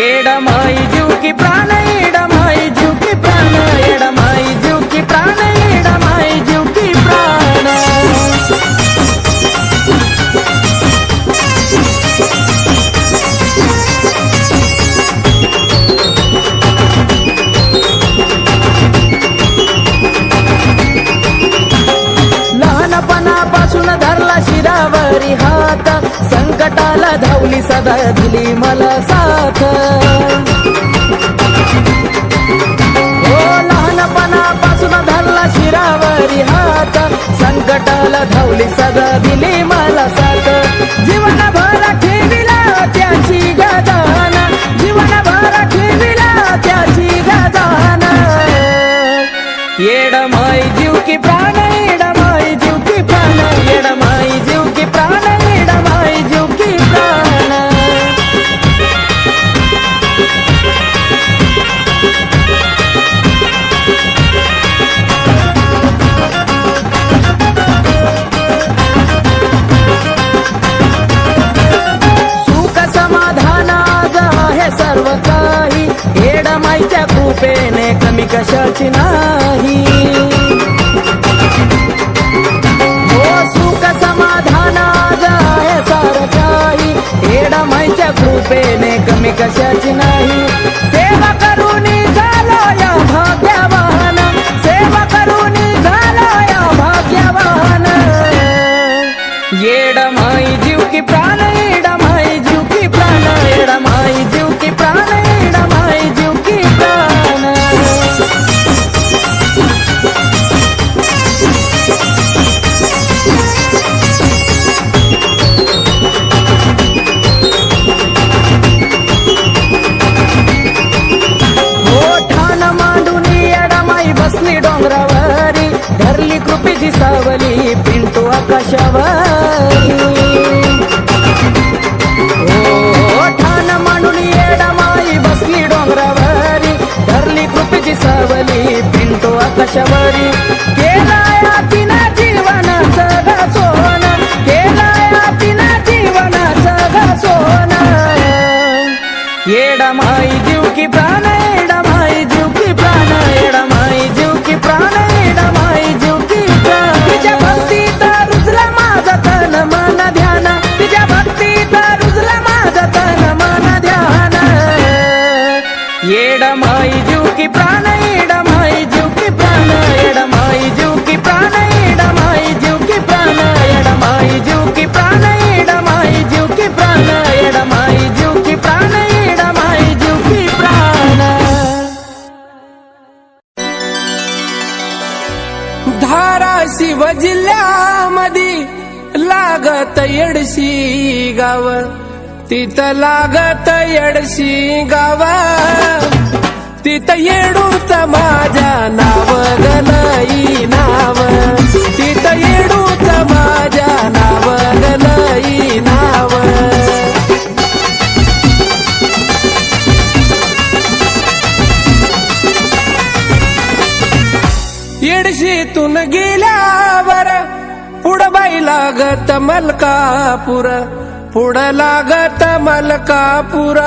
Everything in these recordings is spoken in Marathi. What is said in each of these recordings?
एडमाई जीव की प्राण एडमाई जीव की प्राण एडमाई जीव की प्राण एडमाई जीव की प्राण लहानपणापासून धरला शिरावरी हात संकटाला धावली सदा दिली मला साथ हो लहानपणापासून धरला शिरावरी हात संकटाला धावली सदा दिली मला साथ जीवनभर ठेविला त्याची गजान जीवनभर ठेविला त्याची गजान एडमाई जीव की प्राण एडमाई जीव की प्राण एडमाई जीव की प्राण एडमाई जीव की प्राण सुख समाधान आज आहे सर्व काही एडमाईच्या कृपेने कमी कशाची नाही सुख समाधान आज आहे सारं काही एडमाईच्या कृपेने कमी कशाची नाही सेवा करून झालो या भाग्यवान सेवा करून झालो या भाग्यवान एडमाई जीव की प्राण एडमाई जीव की प्राण एडमाई जीव की प्राण एडमाई जीव की प्राण बसली डोंगरावरी धरली कृपेची सावली पिंटू आकाशावरी ओ ठाण मांडून एडमाई बसली डोंगरावरी धरली कृपेची सावली पिंटू आकाशावरी केलाया तिना जीवनाचं घासोन केलाया तिना जीवनाचं घासोन एडमाई जीव की प्राण एडमाई जीव की प्राण एडमाई जीव की प्राण एडमाई जीव की प्राण तिच्या भक्तीत रुजला माझं तन मन ध्यान तिच्या भक्तीत रुजला माझं तन मन ध्यान एडमाई जीव की प्राण एडमाई जीव की प्राण एडमाई जीव की प्राण एडमाई जीव की प्राण एडमाई जीव की प्राण एडमाई जीव की प्राण एडमाई जीव की प्राण एडमाई जीव की प्राण धाराशिव जिल्ह्यामध्ये लागत येडशी गाव तिथं लागत येडशी गाव तिथं येडूच माझ्या नाव गलई नाव तिथं येडूच माझ्या नाव गलई नाव येडशीतून गेल्यावर पुढं बाई लागत मलकापूर पुढं लागत मलकापूर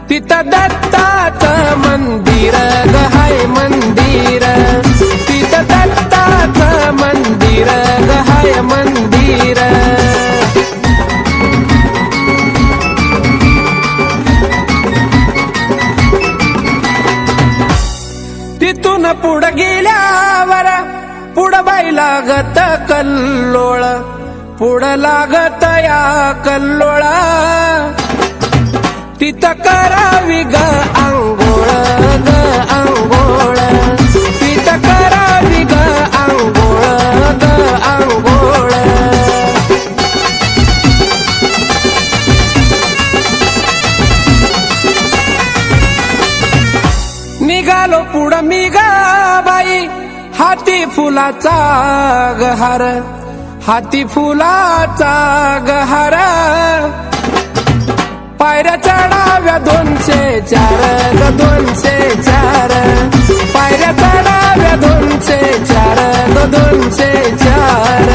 तिथं दत्ताचं मंदिर ग हाय मंदिर तिथं दत्ताचं मंदिर ग हाय मंदिर तिथून पुढं गेल्यावर पुढं बाई लागत कल्लोळ पुढं लागत या कल्लोळा तिथं करावी ग आंघोळ ग आंघोळ तिथं करावी पुढ मी गा बाई हाती फुलाचा गहार, हाती फुलाचा गहार. पायऱ्या चढाव्या 204 ग 204, पायऱ्या चढाव्या 204 ग 204.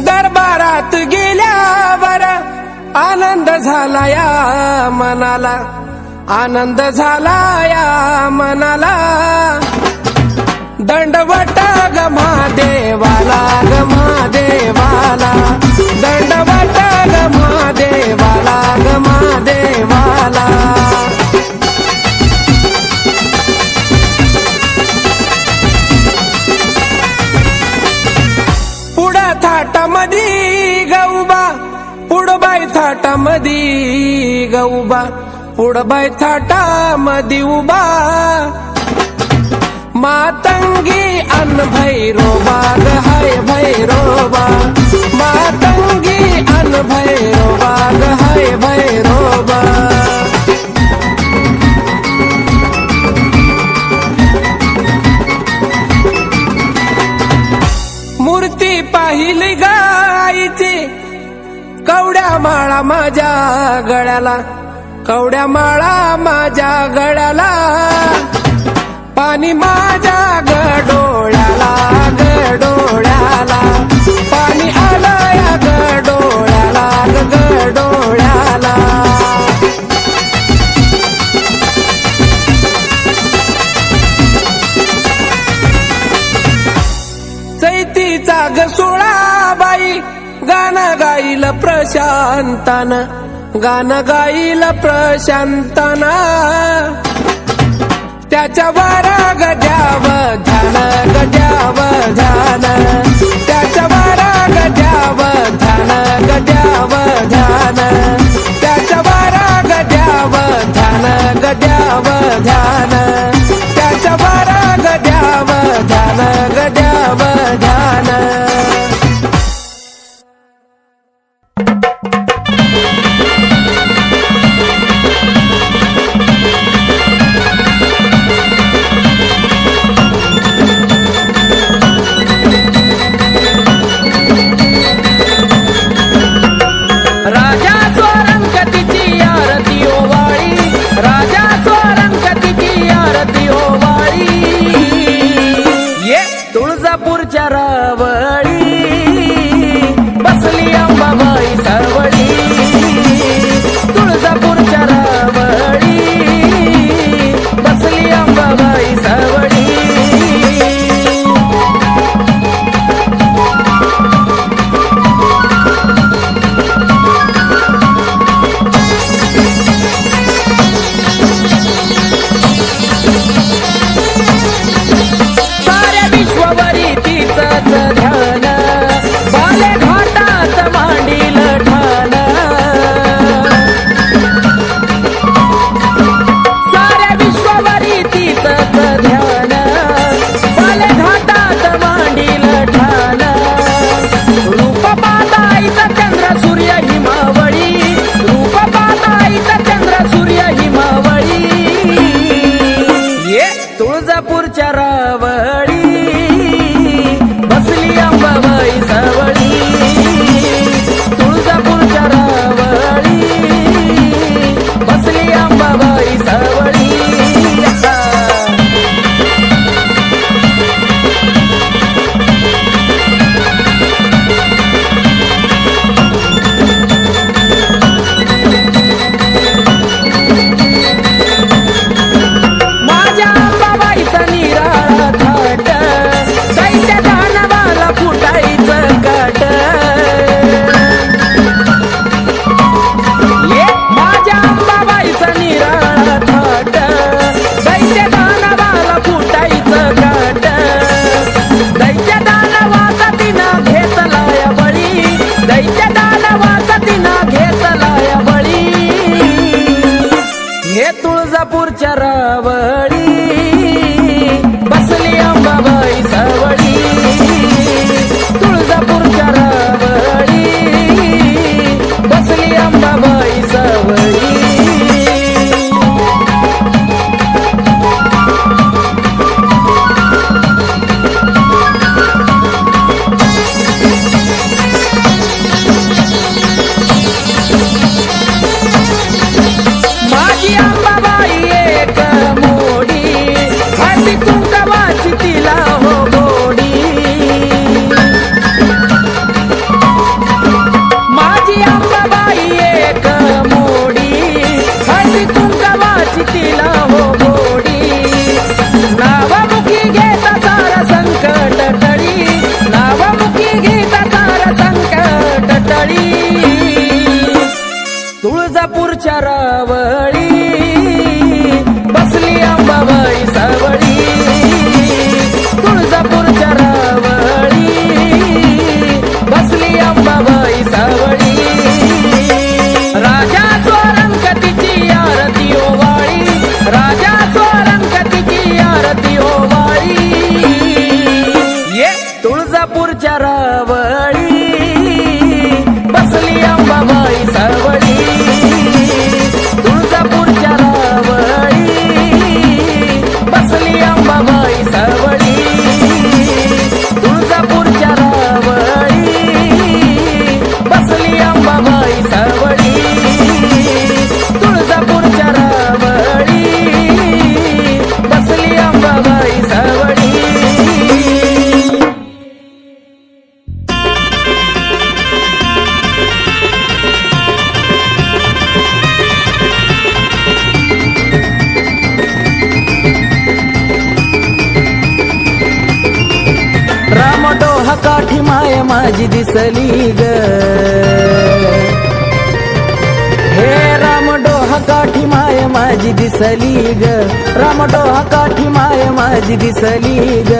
दरबारात गेल्यावर आनंद झाला या मनाला, आनंद झाला या मनाला. दंडवट ग महादेवाला, ग महादेवाला, दंडवट ग महादेवाला, ग महादेवाला. पुढं थाटामधी गौबा, पुढबाई थाटामधी गौबा, पुढबाई थाटामधी उभा. मातंगी अन भैरोबा ग हाय भैरोबा, मातंगी अन भैरोबा ग हाय भैरोबा. मूर्ती पाहिली गायची कवड्या माळा माझ्या गळ्याला, कवड्या माळा माझ्या गळ्याला. पाणी माझ्या गडोळ्याला, गडोळ्याला, पाणी आलं या गडोळ्याला, गडोळ्याला. चैतीचा ग सोळाबाई गाणं गाईल प्रशांतान, गाणं गाईल प्रशांतान. त्याच्यावर गद्याव ध्यान, गद्याव ध्यान, त्याच्यावर गद्याव ध्यान, गद्याव ध्यान, त्याच्यावर गद्याव ध्यान, गद्याव ध्यान, त्याच्यावर गद्याव ध्यान, गद्याव ध्यान. राजा स्वरंगतीची आरती ओवाळी, राजा स्वरंगतीची आरती ओवाळी. ये तुळजापूरच्या रावळी बसली अंबाबाई सावळी, तुळजापूरच्या रावळी बसली अंबाबाई सावळी. साऱ्या विश्वावरी तिचंच ध्यान, बाले घाटात मांडील ठाण. साऱ्या विश्वावरी तिचंच ध्यान, बाले घाटात मांडील ठाण. रूप पाहताईचा चंद्र सूर्य हिमावळी, रूप पाहताईचा चंद्र सूर्य हिमावळी. ये तुळजापूरच्या रावळी बसली अंबाबाई सावळी, तुळजापूरच्या रावळी बसली अंबाबाई सावळी. माझ्या अंबाबाईचा निराळा थाट, दैत्य दानवाला फुटायचं काट. ये माझ्या अंबाबाईचा निराळा थाट, दैत्य दानवाला फुटायचं काट. दैत्य दानवाचा तिनं घेतलाय बळी, दैत्य दानवाचा तिनं घेतलाय बळी. हे तुळजापूरच्या रावळी बसली अंबाबाई सावळी, तुळजापूरच्या रावळी तुळजापूरच्या रावळी बसली अंबाबाई सावळी. तुळजापूरच्या रावळी बसली अंबाबाई सावळी. राजा स्वरंगतीची आरती ओवाळी, राजा स्वरंगतीची आरती ओवाळी. ये तुळजापूरच्या रावळी बसली अंबाबाई सावळी. तुळजापूरच्या रावळी बसली अंबाबाई सावळी. तुळजापूरच्या रावळी बसली अंबाबाई सावळी. तुळजापूरच्या रावळी बसली अंबाबाई सावळी. रामडोह काठी माय माझी दिसली ग. हे रामडोह काठी माय माझी दिसली ग. रामडोह काठी माय माझी दिसली ग.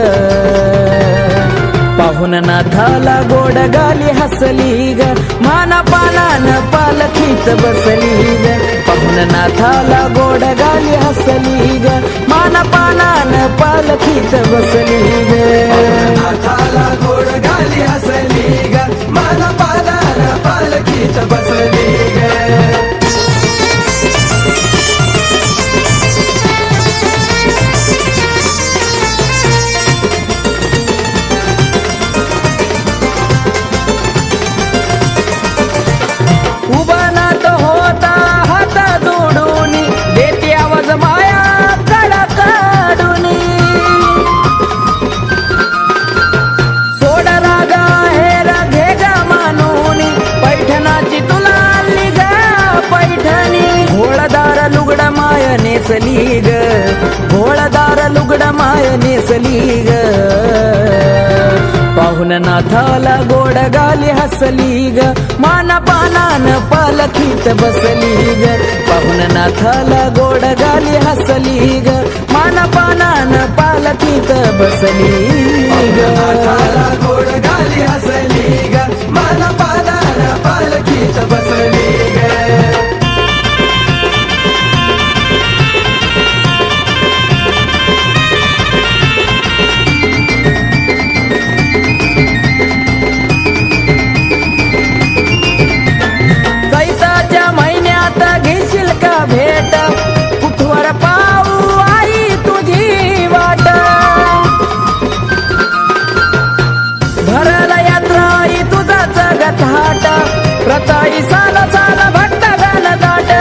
पाहुन नाथाला गोड गाली हसली ग. माना पानान पालखीत बसली ग. पाहुन नाथाला गोड गाली हसली ग. माना पानान पालखीत बसली ग. नाथाला गोड गाली हसली ग. माना पानान पालखीत बसली ग. उभा नाथ होता हात जोडून देते आवाज माया कडा काढून. सोड रागा हेर घे ग मानून पैठणाची तुला आली ग पैठणी. घोळदार लुगड माय नेसली ग. घोळदार लुगड माय नेसली ग. पाहुन नाथाला गोड गाली हसली ग. माना पानान पालखीत बसली ग. पाहुन नाथाला गोड गाली हसली ग. माना पानान पालखीत बसली ग. नाथाला गोड गाली हसली ग. माना पानान पालखीत बसली ग. चैताच्या महिन्यात घेशील का भेट कुठवर पाऊ आई तुझी वाट. भरला यात्रा आई तुझा जगथाट. प्रताई साल साल भक्त गाल दाट.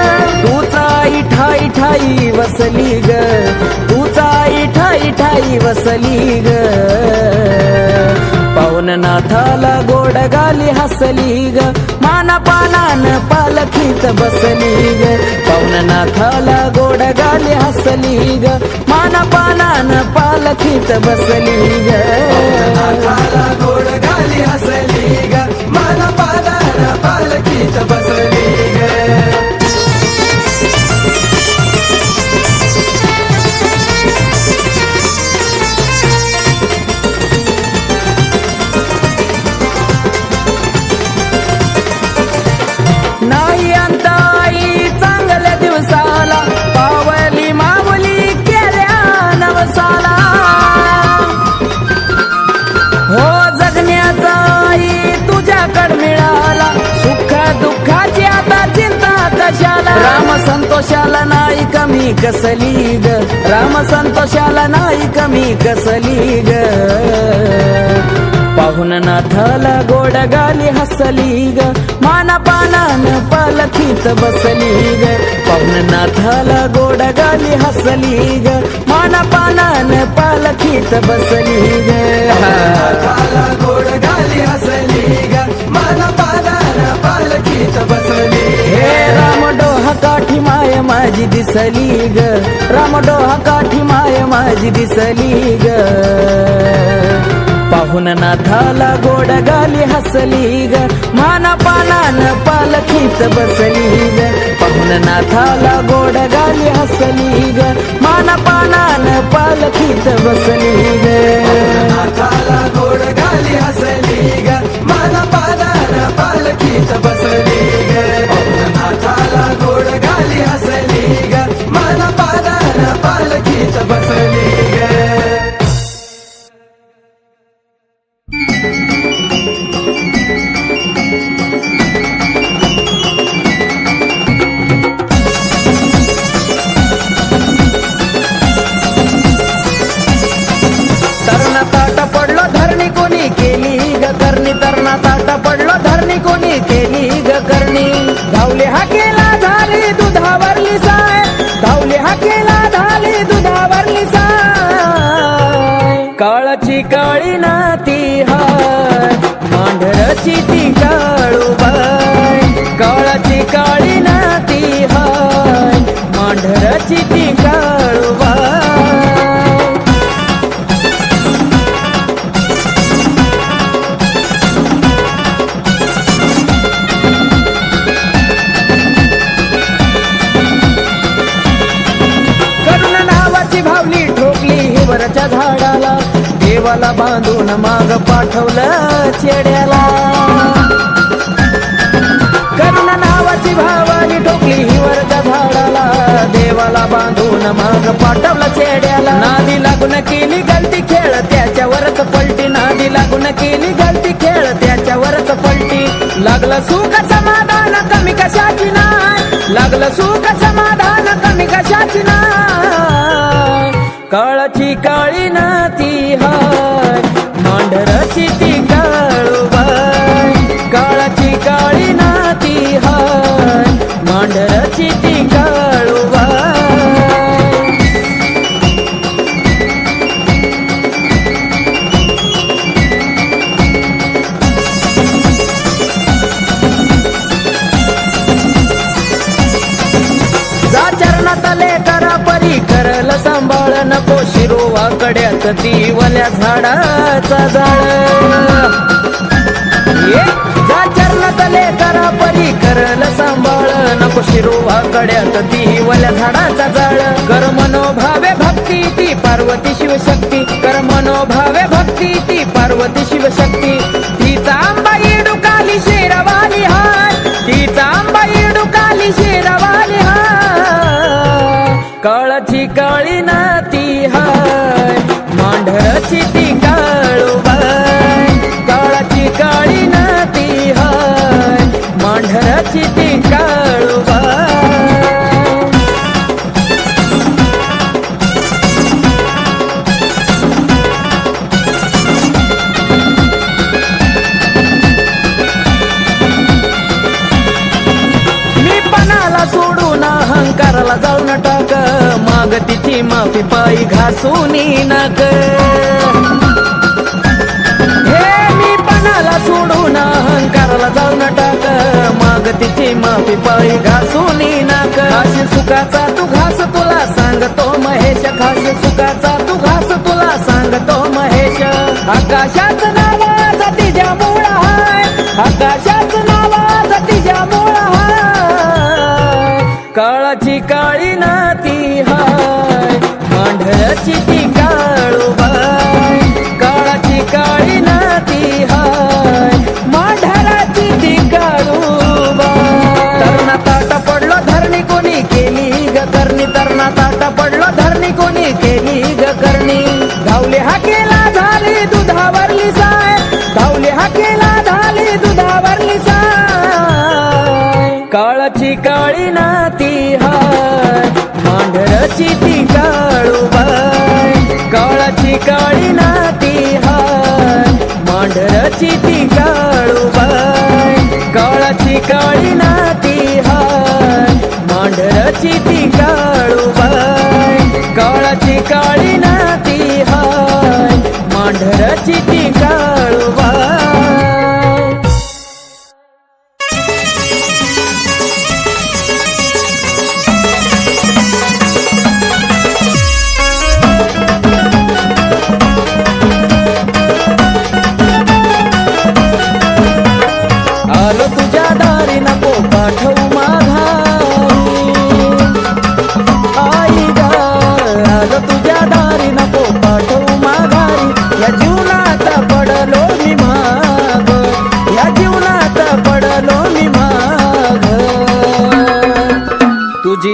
तूचा आई ठाई ठाई वसली ग. तूचा आई ठाई ठाई वसली ग. पाहुन नाथाला गोड गाली हसली ग. माना पानान पालखीत बसली ग. पाहुन नाथाला गोड गाली हसली ग. माना पानान पालखीत बसली ग. नाथाला गोड गाली हसली ग. माना पानान पालखीत बसली ग. नाही अंत आई चांगल्या दिवसाला पावली माऊली केल्या नवसाला. हो जगण्याचा आई तुझ्याकड मिळाला. सुख दुःखाची आता चिंता कशाला. राम संतोषाला नाही कमी कसली ग. राम संतोषाला नाही कमी कसली ग. पाहुन नाथाला गोड गाली हसली ग. माना पानान पालखीत बसली ग. पाहुन नाथाला गोड गाली हसली ग. माना पानान पालखीत बसली ग. नाथाला गोड गाली हसली ग. माना पानान पालखीत बसली ग. हे रामडोह काठी माय माझी दिसली ग. रामडोह काठी माय माझी दिसली ग. पाहुन नाथाला गोड गाली हसली ग. माना पानान पालखीत बसली ग. पाहुन नाथाला गोड गाली हसली ग मान पानान पालखीत बसली ग नाथाला गोड गाली हसली ग मन पादान पालखीत बसली ग नाथाला गोड गाली हसली ग मन पादान पालखीत बसली ग तरणा ताटा पडलो धरणी कोणी केली ग करणी तरणा ताटा पडलो धरणी कोणी केली ग करणी धावले हाकेला झाली दुधावरली साय धावले हाकेला झाली दुधावरली साय काळाची काळी नाती हाय मांढरची ती काळूबाई काळाची काळी नाती हाय मांढरची ती काळूबाई भावली ठोकली हिवरच्या झाडाला देवाला बांधून माग पाठवलं चेड्याला करुणा नावाची भावाली ठोकली हिवरच्या झाडाला देवाला बांधून माग पाठवलं चेड्याला नादी लागून केली गलती खेळ त्याच्यावरच पलटी नादी लागून केली गलती खेळ त्याच्यावरच पलटी लागलं सुख समाधान कमी कशाची नाय लागलं सुख समाधान कमी कशाची नाय काळाची काळी नाती हाय मांढरची ती काळूबाई काळाची काळी नाती हाय मांढरची ती काळूबाई जा चरणात लेकरा परी करल सांभाळ नको शिरोवा कड्यात ती वल्या झाडाचा जाळ जा चरणात लेकरा परी करल सांभाळ नको शिरोवा कड्यात ती वल्या झाडाचा जाळ कर मनोभावे भक्ती ती पार्वती शिवशक्ती कर मनोभावे भक्ती ती पार्वती शिवशक्ती तिचा आंबा इडुकाली शेरवाली हाय तिचा आंबा इडुकाली शेरवाली हाय काळाची काळी नाती हाय मांढरची ती काळूबाई काळाची काळी नाती हाय मांढरची ती काळूबाई सोडून अहंकाराला जाऊन टाक माग तिची माफी पायी घासून नक हे मी पणाला सोडून अहंकाराला जाऊन टाक माग तिची माफी पायी घासून नक खाशी सुखाचा तू घास तुला सांगतो महेश खाशी सुखाचा तू घास तुला सांगतो महेश आकाशाच नावाचा तिच्या मूळ हाय आकाशाच नावाचा तिच्या मूळ हाय काळाची काळी नाती हाय मांढरची ती काळूबाई काळाची काळी नाती हाय मांढराची ती काळूबाई तरणा ताटा पडलो धरणी कोणी केली ग करणी तरणा ताटा पडलो धरणी कोणी केली ग करणी धावले हाकेला झाली दुधावरली साय धावले हाकेला झाली दुधावरली साय काळाची काळी नाती हाय मांढरची ती काळूबाई काळाची काळी नाती हाय मांढरची ती काळूबाई काळाची काळी नाती हाय मांढरची ती काळूबाई काळाची काळी नाती हाय मांढरची ती काळूबाई आलो तुझ्या दारी नको पाठवू माघारी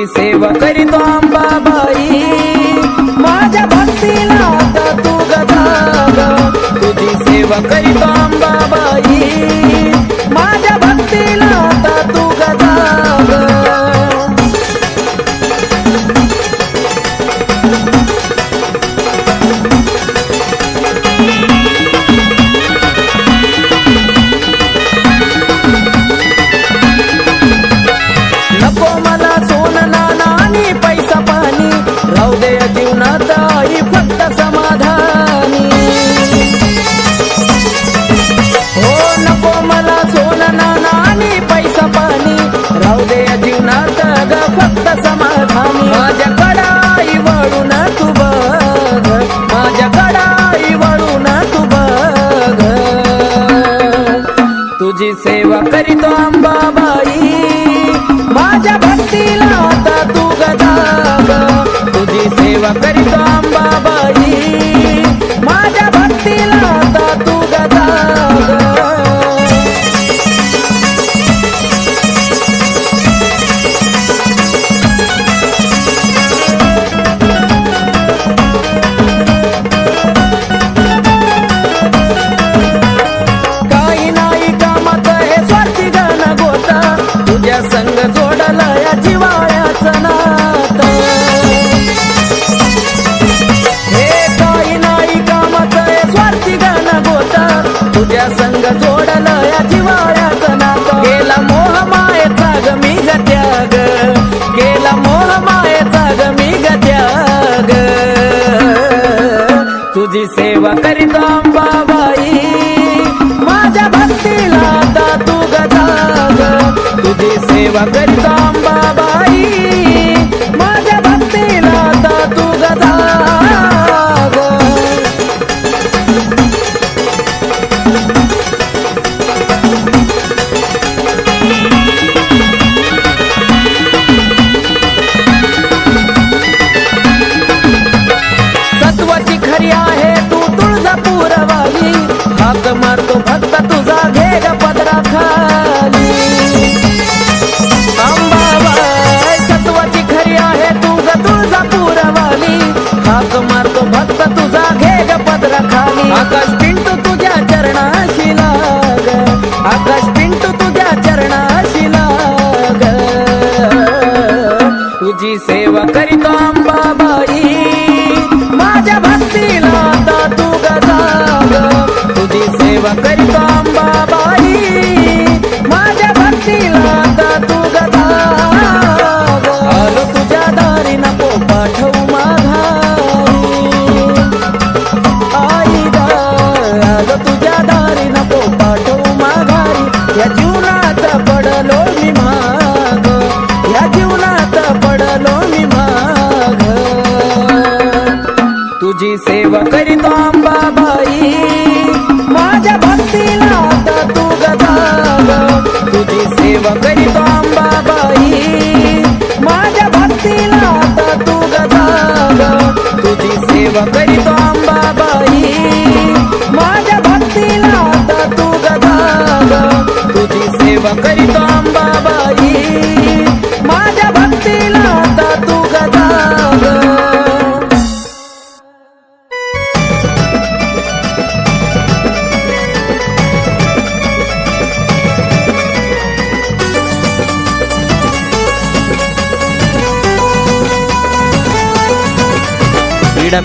तुझी सेवा करीतो अंबाबाई, माझ्या भक्तीला आता तू गजाग, तुझी सेवा करीतो अंबाबाई, माझ्या भक्तीला आता तू गजाग. नको मला सोनं नाणं आणि पैसा पाणी, राहू दे या जीवनात आई फक्त समाधानी. हो नको मला सोनं नाणं आणि पैसा पाणी, राहू दे या जीवनात ग फक्त समाधानी. माझ्याकडं आई वळून तू बघ, माझ्याकडं आई वळून तू बघ, तुझी सेवा करीतो अंबाबाई, माझ्या भक्तीला आता तू गजाग, तुझी सेवा करीतो अंबाबाई, माझ्या भक्तीला आता तू गजाग. काही नाही कामात हे स्वार्थी गण गोता, तुझ्या संग जोडलं या जिवाळ्याचं नातं. हे काही नाही कामाचं हे स्वार्थी गण गोता, तुझ्या संग जोडलं या जिवाळ्याचं नातं. केला मोह मायेचा ग मी ग त्याग, केला मोह मायेचा ग मी ग त्याग, तुझी सेवा करीतो अंबाबाई, माझ्या भक्तीला आता तू गजाग, तुझी सेवा करीतो अंबाबाई, माझ्या भक्तीला आता तू गजाग. सत्वाची खरी आहे तू तुळजापूरवाली, हाक मारतो भक्त तुझा घे ग पदराखाली. अंबाबाई सत्वाची खरी आहे तू ग तुळजापूरवाली, हाक मारतो भक्त तुझा घे ग पदराखाली. आकाश पिंटू तुझ्या चरणाशी लाग, आकाश पिंटू तुझ्या चरणाशी लाग, तुझी सेवा करीतो अंबाबाई, माझ्या भक्तीला आता तू गजाग, तुझी सेवा करीतो अंबाबाई, माझ्या भक्तीला आता तू गजाग. आलो तुझ्या दारी नको पाठवू माघारी, आई ग आलो तुझ्या दारी नको पाठवू माघारी. या जीवनात पडलो मी माग, या जीवनात पडलो मी माग, तुझी सेवा करीतो अंबाबाई, माझ्या भक्तीला आता तू गजाग, तुझी सेवा करीतो अंबाबाई, माझ्या भक्तीला आता तू गजाग, तुझी सेवा करीतो अंबाबाई, माझ्या भक्तीला आता तू गजाग, तुझी सेवा करीतो अंबाबाई, माझ्या भक्तीला आता तू गजाग.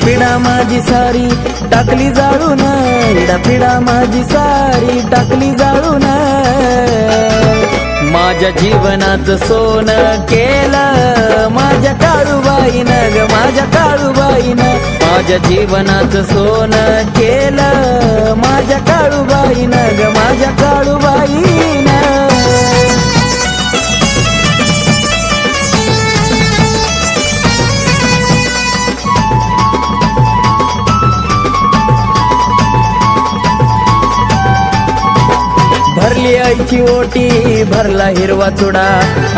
पिढा माझी सारी टाकली जाळून, पिढा माझी सारी टाकली जाळून, माझ्या जीवनाचं सोनं केलं माझ्या काळूबाईनं ग, माझ्या काळूबाईनं, माझ्या जीवनाचं सोनं केलं माझ्या काळूबाईनं ग, माझ्या काळूबाईनं. भरली आईची ओटी, भरला हिरवा चुडा,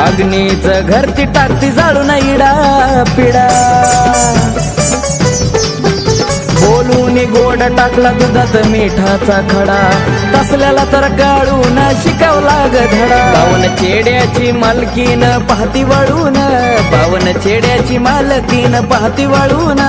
अग्नीच घर ती टाकती जाळून इडा पिडा. बोलून मी गोड टाकला दुधात मिठाचा खडा, तसल्याला तर काढून शिकवला ग धडा. पावन चेड्याची मालकीन पाहती वळून, पावन चेड्याची मालकीन पाहती वळून.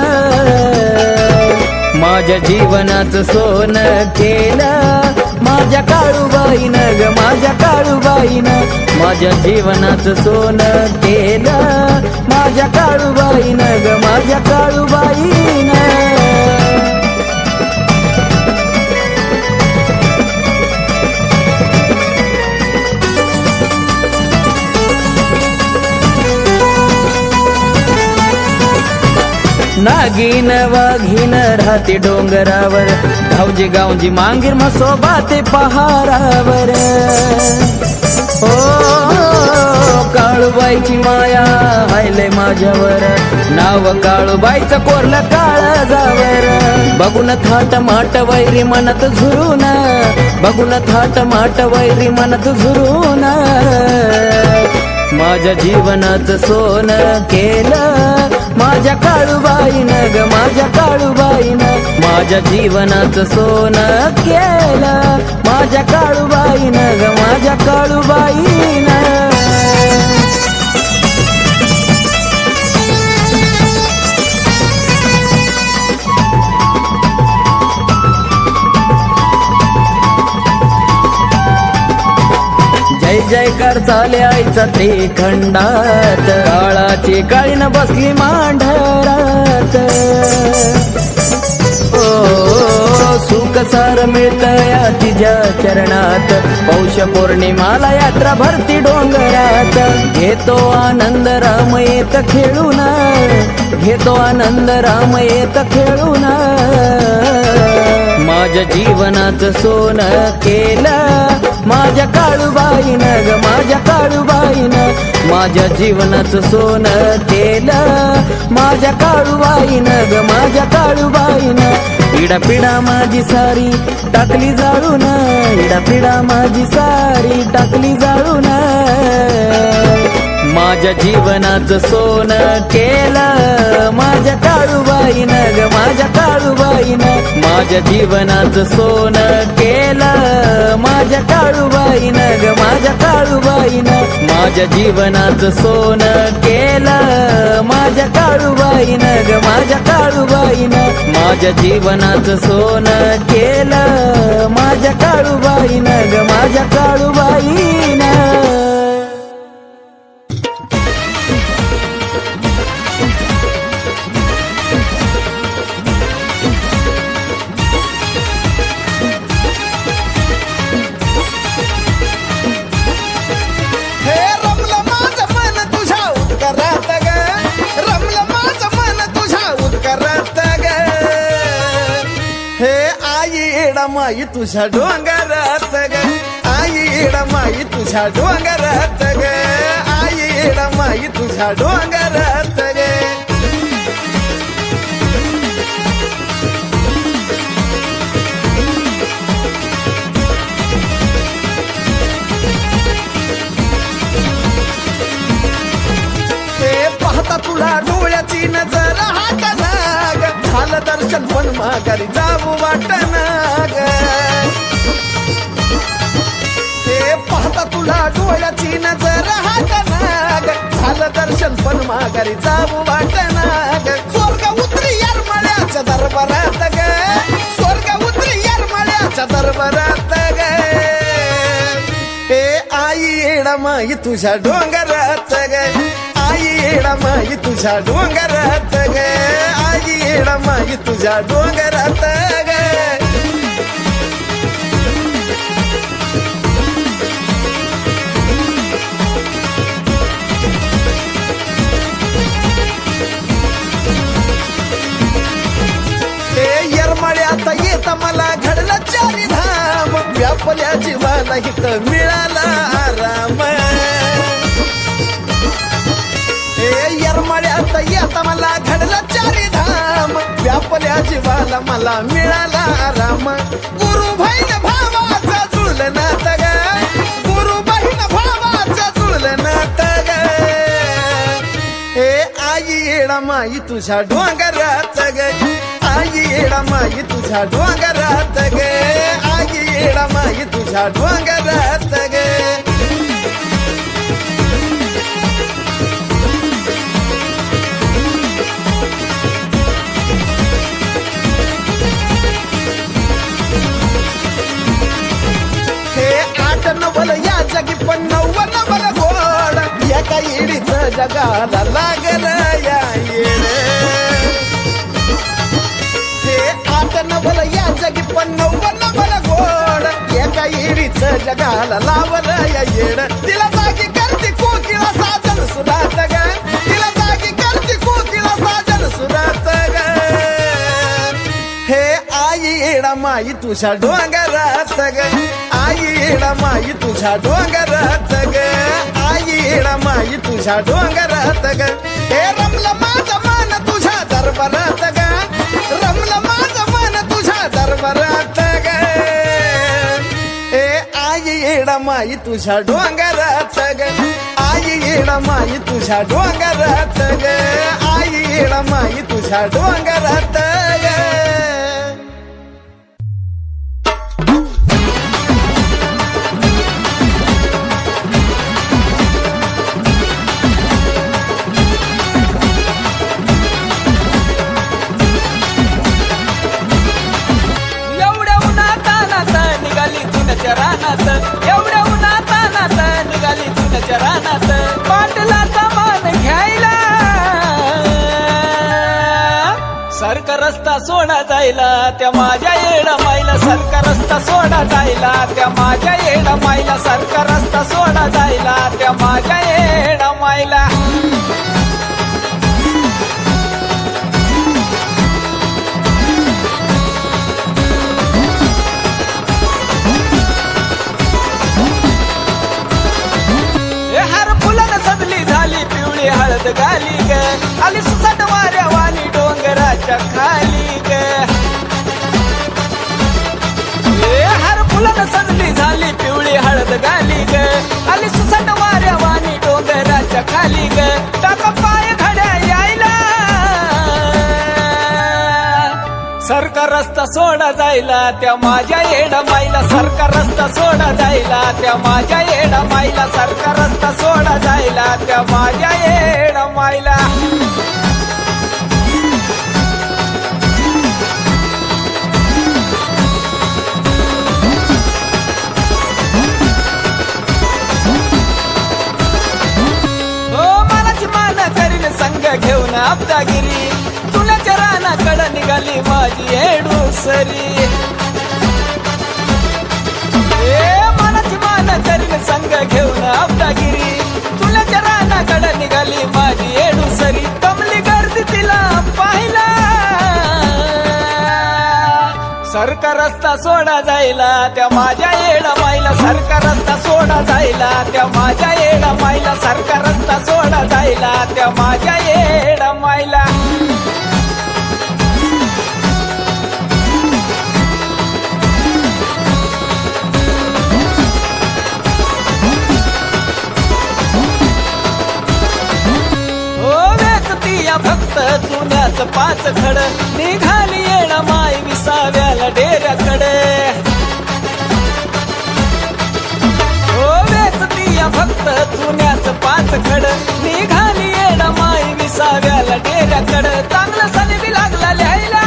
माझ्या जीवनाचं सोनं केलं माझ्या काळूबाईनं ग, माझ्या काळूबाईनं. माझ्या जीवनाचं सोनं केलं माझ्या काळूबाईनं ग, माझ्या काळूबाईनं. नागिन वाघीन राहते डोंगरावर, गावजी गावजी मांगीर म्हसोबा ते पहारावर. ओ काळूबाईची माया हायले माझ्यावर, नाव काळूबाईचं कोरलं काळजावर. बघून थाट माट वैरी मनत झुरून, बघून थाट माट वैरी मनत झुरून. माझ्या जीवनाचं सोनं केलं माझ्या काळूबाईनं ग, माझ्या काळूबाईनं. माझ्या जीवनाचं सोनं केलं माझ्या काळूबाईनं ग, माझ्या काळूबाईनं. जय जयकार चाले आईचा ते खंडात, काळाची काळीन बसली मांढरात. ओ सुख सार मिळतया तिच्या चरणात, पौष पौर्णिमाला यात्रा भरती डोंगरात. घेतो आनंद राम येत खेळून, घेतो आनंद राम येत खेळून. माझ्या जीवनाचं सोनं केलं माझ्या काळूबाईनं ग, माझ्या काळूबाईनं. माझ्या जीवनाचं सोनं केलं माझ्या काळूबाईनं ग, माझ्या काळूबाईनं. इडापिडा माझी सारी टाकली जाळून, इडापिडा माझी सारी टाकली जाळून. माझ्या जीवनाचं सोनं केलं माझ्या काळूबाईनं ग, माझ्या काळूबाईनं. माझ्या जीवनाचं सोनं केलं माझ्या काळूबाईनं ग, माझ्या काळूबाईनं. माझ्या जीवनाचं सोनं केलं माझ्या काळूबाईनं ग, माझ्या काळूबाईनं. माझ्या जीवनाचं सोनं केलं माझ्या काळूबाईनं ग, माझ्या काळूबाईनं. माई तुझ्या डोंगरात ग, आई माई तुझ्या डोंगरात ग, आई माई तुझ्या डोंगरात ग. ते पाहता तुला डोळ्याची नजर हाताला ग, झालं दर्शन पण माघारी जाऊ वाटना ग. ते पाहता तुला डोळ्याची नजर हाताना ग, झालं दर्शन पण माघारी जाऊ वाटना ग. स्वर्ग उतरी येरमाळ्याच्या दरबारात ग, स्वर्ग उतरी येरमाळ्याच्या दरबारात ग. हे आई माई तुझ्या डोंगरात ग, आई माई तुझ्या डोंगरात ग, आई माई तुझ्या डोंगरात ग. ते येरमाळ्यात येत मला घडलं चारी धाम, व्यापल्या जीवाला इथं मिळाला आराम. येरमाळ्यात येत मला घडलं चारी धाम, व्यापल्या जीवाला मला मिळाला आराम. गुरु बहीण भावाचा जुळलं नात ग, गुरु बहीण भावाचा जुळलं नात ग. हे आई माई तुझ्या डोंगरात ग, आई येडामाई तुझ्या डोंगरात गे आई येडामाई तुझ्या डोंगरात गे हे आठ नवल या जगी पण नवल गोड एका येडीच जगाला लागल या येड हे आठ नवल या जगी पण नवल गोड एका येडीच जगाला लावल या येड तिला जागी करते कोकिळा साजन सुरात ग तिला जागी करते कोकिळा साजन सुरात ग हे आई येडामाई तुझ्या डोंगरात ग आई येडामाई तुझ्या डोंगरात ग आई येडामाई तुझ्या डोंगरात ग हे रमलं माझं मन तुझ्या दरबारात ग रमलं माझं मन तुझ्या दरबारात ग हे आई येडामाई तुझ्या डोंगरात ग आई येडामाई तुझ्या डोंगरात ग आई येडामाई तुझ्या डोंगरात ग एवढ्या उन्हातानात निघाली चुन्याच्या रानात एवढ्या उन्हातानात निघाली चुन्याच्या रानात पाटलाचा मान घ्यायला सरका रस्ता सोडा जायला त्या माझ्या येडामाईला सरका रस्ता सोडा जायला त्या माझ्या येडामाईला सरका रस्ता सोडा जायला त्या माझ्या येडामाईला झाली पिवळी हळद गाली ग आली सुसाट वाऱ्या वाणी डोंगराच्या खाली ग हर फुलानं सजली झाली पिवळी हळद गाली ग आली सुसाट वाऱ्या वाणी डोंगराच्या खाली ग टाका पाय घड्या यायला सरका रस्ता सोडा जायला त्या माझ्या येडामाईला सरका रस्ता सोडा जायला त्या माझ्या येडामाईला सरका रस्ता सोडा जायला त्या माझ्या येडामाईला हो मनाची मान करीन संग घेऊन आपदागिरी तुलाच्या रानाकडं निघाली माझी येडूसरी मनाची मान करीन संग घेऊन आपदागिरी तुलाच्या रानाकडं निघाली माझी येडूसरी कमली गर्दी तिला पाहिला सरका रस्ता सोडा जायला त्या माझ्या येडामाईला सरका रस्ता सोडा जायला त्या माझ्या येडामाईला सरका रस्ता सोडा जायला त्या माझ्या येडामाईला फक्त चुन्याचं पाच खड निघाली येडामाई विसाव्याला डेऱ्याकडे हो वेचतीया फक्त चुन्याचं पाच खड निघाली येडामाई विसाव्याला डेऱ्याकडे चांगलं सलीबी लागला लिहायला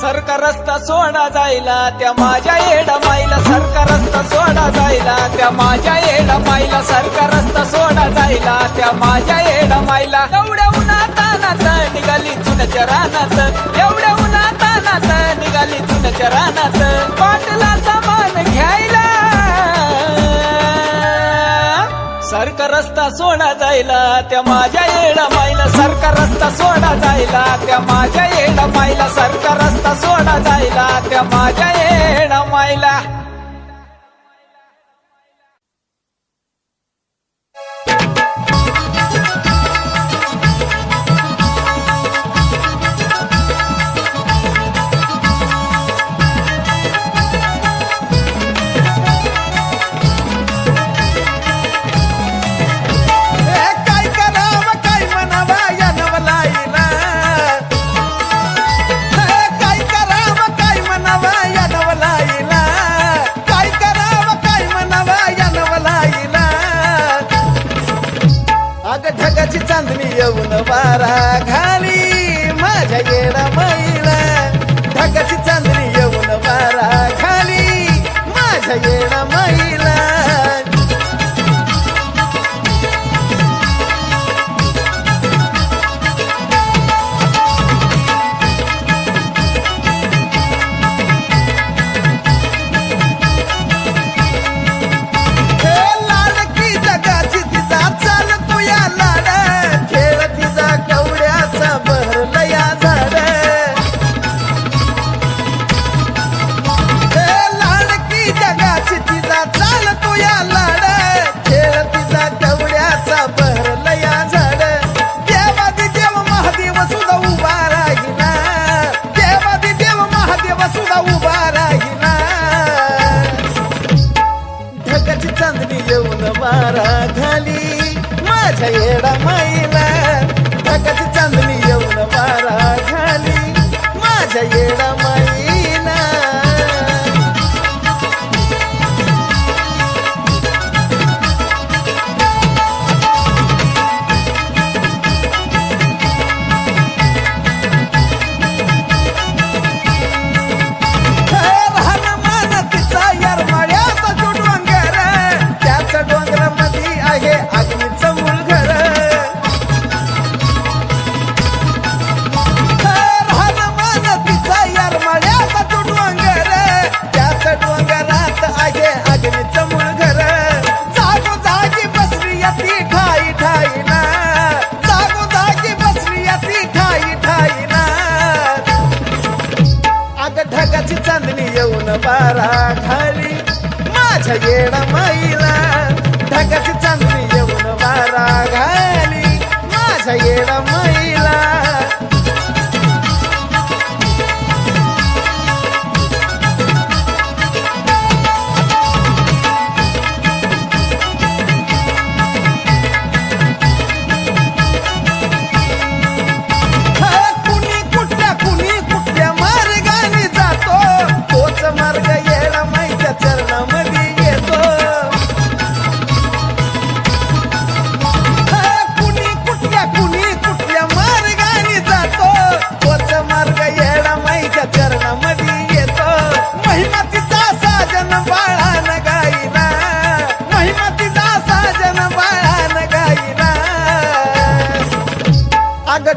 सरका रस्ता सोडा जायला त्या माझ्या येडामाईला सरका रस्ता सोडा जायला त्या माझ्या येडामाईला सरका रस्ता सोडा जायला त्या माझ्या येडामाईला एवढ्या उन्हातानात निघाली चुन्याच्या रानात एवढ्या उन्हातानात निघाली चुन्याच्या रानात पाटलाचा मान घ्यायला सरका रस्ता सोडा जायला त्या माझ्या येडामाईला सरका रस्ता सोडा जायला त्या माझ्या येडामाईला सरका रस्ता सोडा जायला त्या माझ्या येडामाईला काय करावं काय म्हणावा या नवलाईला येऊन वारा घाली माझ्या येडा मैला ढगाची चांदणी येऊन वारा घाली माझ्या येडा मैला वारा घाली माझ्या येडा मैला ढगाची चांदणी येऊन वारा घाली माझ्या येडा मैला ढगाची चांदणी येऊन वारा घाली माझ्या येडा मैला ढगाची चांदणी येऊन वारा घाली माझ्या येडा मैला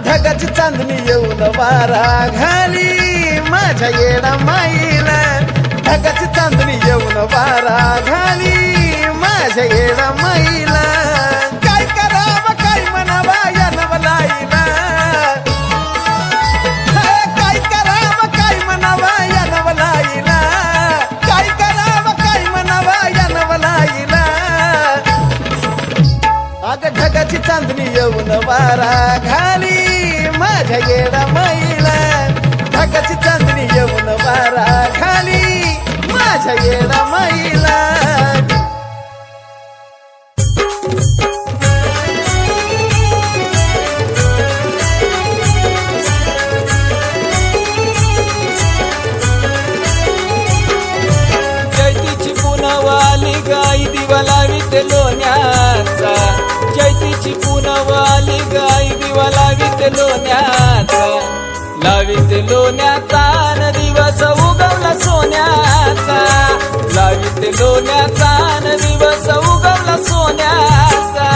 ढगाची चांदणी येऊन वारा घाली माझ्या येडा मैला ढगाची चांदणी येऊन वारा घाली माझ्या येडा मैला काय करावं काय म्हणावा या नवलाईला काय करावं काय म्हणावा या नवलाईला काय करावं काय म्हणावा या नवलाईला अग ढगाची चांदणी येऊन वारा घाली माझ्या येडा मैला ढगाची चांदणी येऊन वारा घाली माझ्या येडा मैला चैतीची पुनवाली गाई दिवा लावीत लोण्याचा चैतीची पुनवाली गाई दिवा लावीत लोण्याचा लावीत लोण्याचा न दिवस उगवला सोन्याचा लावीत लोण्याचा न दिवस उगवला सोन्याचा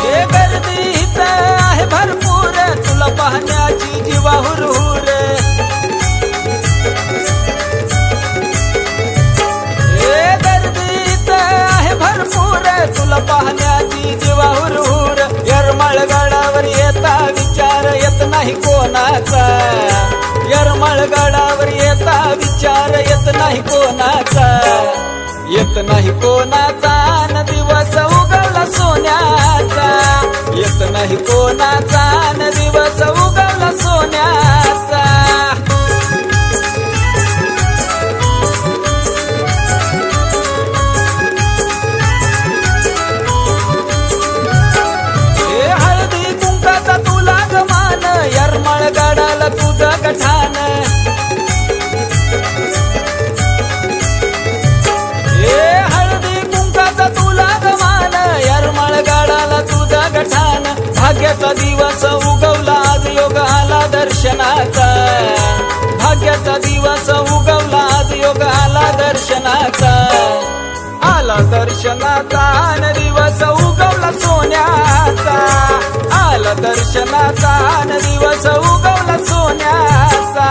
हे गर्दी इथं आहे भरपूर तुला पाहण्याची जीवा हुरहुर तुला पाहण्याची जीवा हुरहुर यरमाळगडावर येता विचार येत नाही कोणाचा यरमाळगडावर येता विचार येत नाही कोणाचा येत नाही कोणाचा न दिवस उगवला सोन्याचा येत नाही कोणाचा न दिवस उगवला सोन्याचा यरमाळगडाला तुझं गठान दर्शनाचा, भाग्याचा दिवस उगवला आज योग आला दर्शनाचा, आला दर्शनाचा न दिवस उगवला सोन्याचा, आला दर्शनाचा न दिवस उगवला सोन्याचा.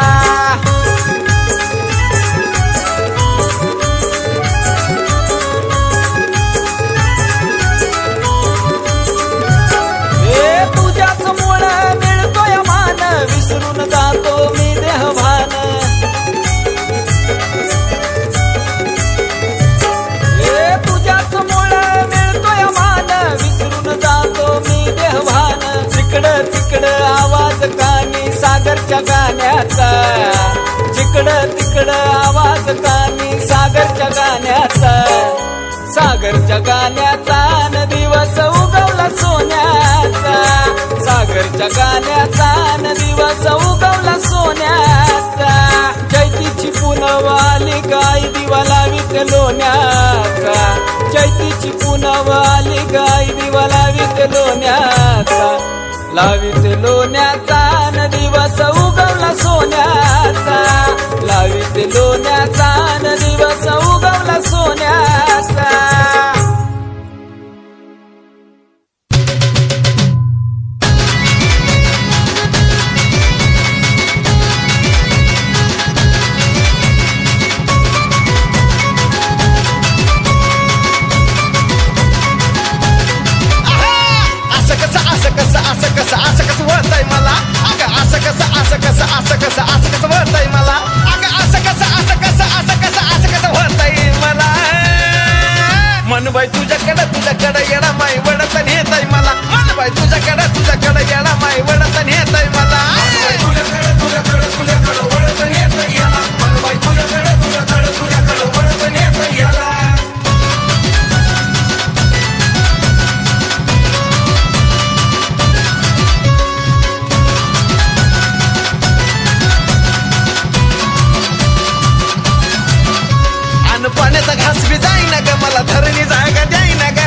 तुझ्याच मुळे मिळतोय मान, विसरून जातो मी देहभान. तुझ्याच मुळे मिळतोय मान, विसरून जातो मी देहभान. जिकडं तिकडं आवाज कानी सागरच्या गाण्याचा, जिकडं तिकडं आवाज कानी सागरच्या गाण्याचा, सागरच्या गाण्याचा न दिवस उगवला सोन्याचा, सागरच्या गाण्याचा न दिवस उगवला सोन्याचा. चैतीची पुनव आली गाय दिवा लावीत लोण्याचा, चैतीची पुनव आली गाय दिवा लावीत लोण्याचा, लावीत लोण्याचा न दिवस उगवला सोन्याचा, लावीत लोण्याचा न दिवस उगवला सोन्याचा. असं कसं वळतंय मला अगं, असं कसं वळतंय मला अगं, असं कसं वळतंय मला. मन बाई तुझ्याकडं येडा माई वडत नेतय मला, मन बाई तुझ्याकडं येडा माई वडत नेतय मला. पाण्याचा घास बी जाईना ग, मला धरणी जागा द्यायना ग.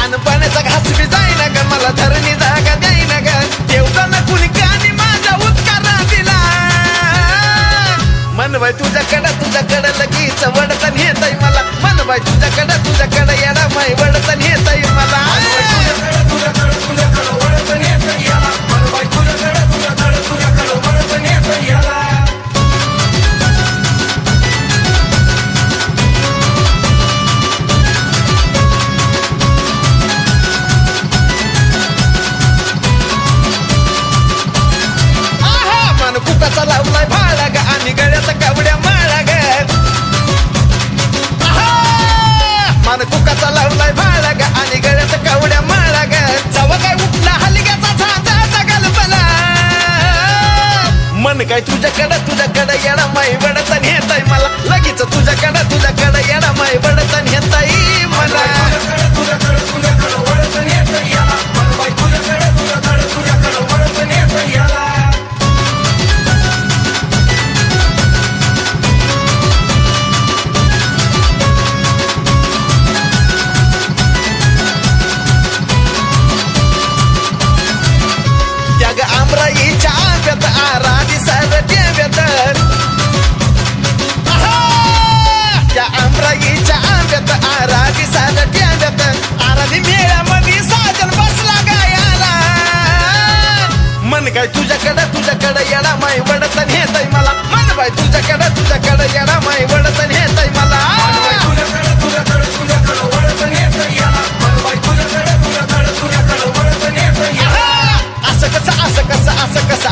अन पाण्याचा घास बी जाईना ग, मला धरणी जागा द्यायना ग. देवताना कुणी कानी माझा उद्कार दिला. मन बाई तुझ्याकडं लगीच वडतन येतय मला, मन बाई तुझ्याकडं येडा माई वडतन येतय मला. कुकाचा लावलाय भाडा ग आणि गळ्यात कावड्या माळा ग. मान कुकाचा लावलाय भाडा ग आणि गळ्यात कावड्या माळा ग. जवा काय उठला हलग्याचा झांजाचा गलबला. मन काय तुझ्याकडं येडा माई वडतन येतय मला, लगीच तुझ्याकडं येडा माई वडतन येतय मला. आमराईच्या आंब्यात आराधी साहेब देव्यात, त्या आमराईच्या आंब्यात आराधी साहेब देव्यात. आराधी मेळ्यामध्ये साजन बसला गायाला. मन काय तुझ्याकडं येडा माई वडतन येतय मला, मन बाई तुझ्याकडं येडा माई वडतन येतय मला.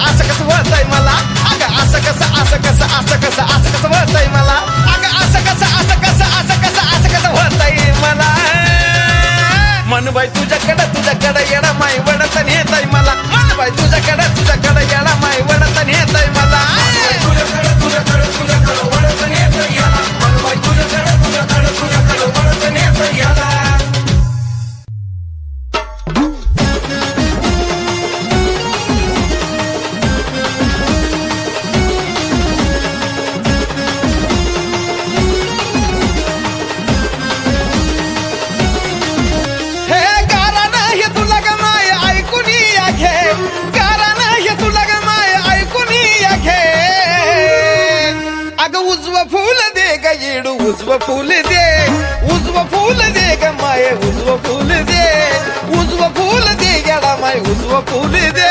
असं कसं वळतंय मला अगं, असं कसं वळतंय मला अगं, असं कसं वळतंय मला. मन बाई तुझ्याकडं येडा माई वडतन येतय मला, मन बाई तुझ्याकडं येडा माई वडतन येतय मला. उजवं फुल दे उजवं फुल दे ग माये उजवं फुल दे उजवं फुल दे येडा माय उजवं फुल दे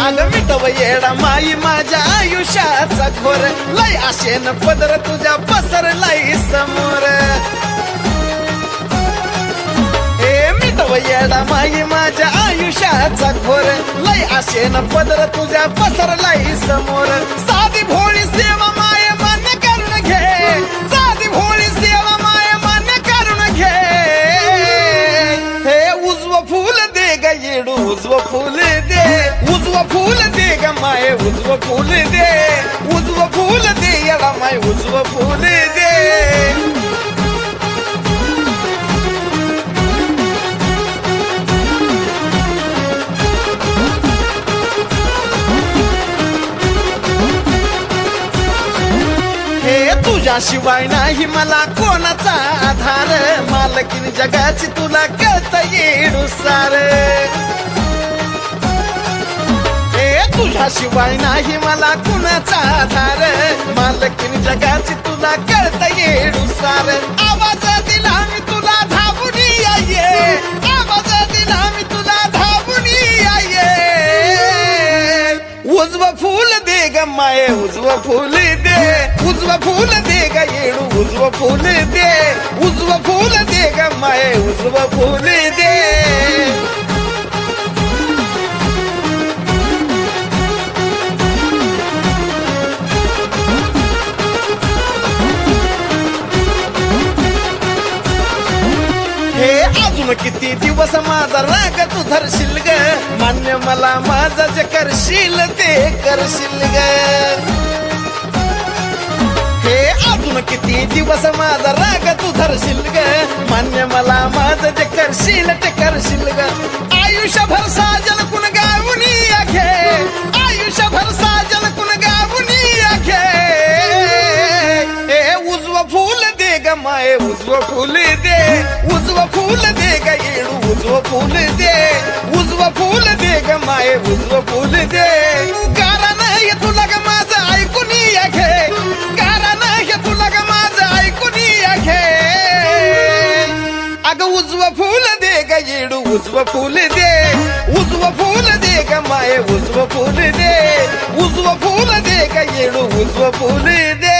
अगं मिटव येडा माई माझ्या आयुष्याचा घोर लय आशेन पदर तुझ्या पसरलाय समोर हे मिटव येडा माई माझ्या आयुष्याचा घोर लय आशेन पदर तुझ्या पसरलाय समोर साधी भोळी सेवा माय मान्य करून घे साधी भोळी सेवा माय मान्य करून घे हे उजवं फुल दे ग येडू उजवं फुल दे उजवं फुल दे ग माय उजवं फुल दे उजवं फुल दे येडा माय उजवं फुल दे हे तुझ्याशिवाय नाही मला कोणाचा आधार मालकीन जगाची तुला कळता येडू सार तुझ्याशिवाय नाही मला कुणाचा आधार मालकीन जगाची तुला कळता येडू सार आवाज दिला मी तुला धावून ये आवाज दिला मी तुला धावून ये उजवं फुल दे ग माये उजवं फुल दे उजवं फुल दे ग येडू उजवं फुल दे उजवं फुल दे ग माये उजवं फुल दे हे अजून किती दिवस माझा राग तू धरशील ग मान्य मला माझं जे करशील ते करशील ग हे अजून किती दिवस माझा राग तू धरशील ग मान्य मला माझं जे करशील ते करशील ग आयुष्यभर साजन कुण गावून घे आयुष्यभर साजन कुण गावून घे हे उजवं फुल दे ग माये उजवं फुल दे उजवं फुल दे ग येडू उजवं फुल दे उजवं फुल दे ग माये उजवं फुल दे गारा नाही तुला ग माझं ऐकून घे गारा नाही तुला ग माझं ऐकून घे अगं उजवं फुल दे ग येडू उजवं फुल दे उजवं फुल दे ग माये उजवं फुल दे उजवं फुल दे ग येडू उजवं फुल दे